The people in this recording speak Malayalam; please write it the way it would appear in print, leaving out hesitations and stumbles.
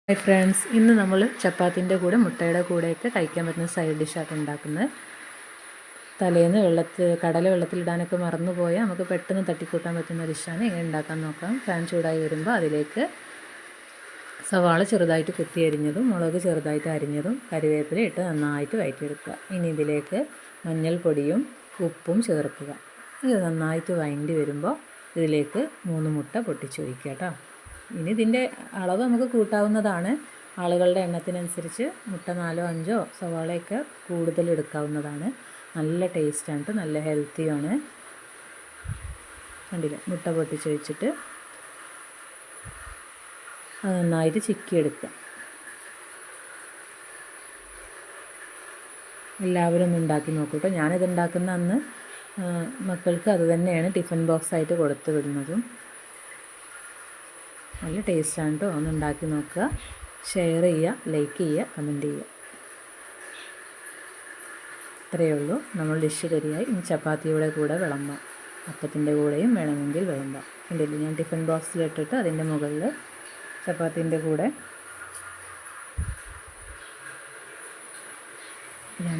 ഹായ് ഫ്രണ്ട്സ്, ഇന്ന് നമ്മൾ ചപ്പാത്തിൻ്റെ കൂടെ മുട്ടയുടെ കൂടെയൊക്കെ കഴിക്കാൻ പറ്റുന്ന സൈഡ് ഡിഷായിട്ട് ഉണ്ടാക്കുന്നത്. തലേന്ന് കടല വെള്ളത്തിലിടാനൊക്കെ മറന്നുപോയാൽ നമുക്ക് പെട്ടെന്ന് തട്ടിക്കൂട്ടാൻ പറ്റുന്ന ഡിഷാണ്. എങ്ങനെ ഉണ്ടാക്കാൻ നോക്കാം. പാൻ ചൂടായി വരുമ്പോൾ അതിലേക്ക് സവാള ചെറുതായിട്ട് കുത്തി അരിഞ്ഞതും മുളക് ചെറുതായിട്ട് അരിഞ്ഞതും കറിവേപ്പില ഇട്ട് നന്നായിട്ട് വഴറ്റിയെടുക്കുക. ഇനി ഇതിലേക്ക് മഞ്ഞൾപ്പൊടിയും ഉപ്പും ചേർക്കുക. ഇത് നന്നായിട്ട് വഴണ്ടി വരുമ്പോൾ ഇതിലേക്ക് 3 മുട്ട പൊട്ടിച്ചൊഴിക്കുക കേട്ടോ. ഇനി ഇതിൻ്റെ അളവ് നമുക്ക് കൂട്ടാവുന്നതാണ്. ആളുകളുടെ എണ്ണത്തിനനുസരിച്ച് മുട്ട 4 5 സവാളയൊക്കെ കൂടുതൽ എടുക്കാവുന്നതാണ്. നല്ല ടേസ്റ്റാണ്, നല്ല ഹെൽത്തിയാണ്. കണ്ടില്ലേ, മുട്ട പൊട്ടിച്ചൊഴിച്ചിട്ട് അത് നന്നായിട്ട് ചിക്കിയെടുക്കുക. എല്ലാവരും ഒന്ന് ഉണ്ടാക്കി നോക്കൂട്ടോ. ഞാനിത് ഉണ്ടാക്കുന്ന അന്ന് മക്കൾക്ക് അത് തന്നെയാണ് ടിഫിൻ ബോക്സായിട്ട് കൊടുത്തു വിടുന്നതും. നല്ല ടേസ്റ്റാണ് കേട്ടോ. ഒന്ന് ഉണ്ടാക്കി നോക്കുക, ഷെയർ ചെയ്യുക, ലൈക്ക് ചെയ്യുക, കമൻറ്റ് ചെയ്യുക. ഇത്രയേ ഉള്ളൂ. നമ്മൾ ഡിഷ് റെഡിയായി. ഇനി ചപ്പാത്തിയുടെ കൂടെ വിളമ്പാം, അപ്പത്തിൻ്റെ കൂടെയും വേണമെങ്കിൽ വിളമ്പാം. കണ്ടില്ലേ, ഞാൻ ടിഫിൻ ബോക്സിലിട്ടിട്ട് അതിൻ്റെ മുകളിൽ ചപ്പാത്തിൻ്റെ കൂടെ ഞാൻ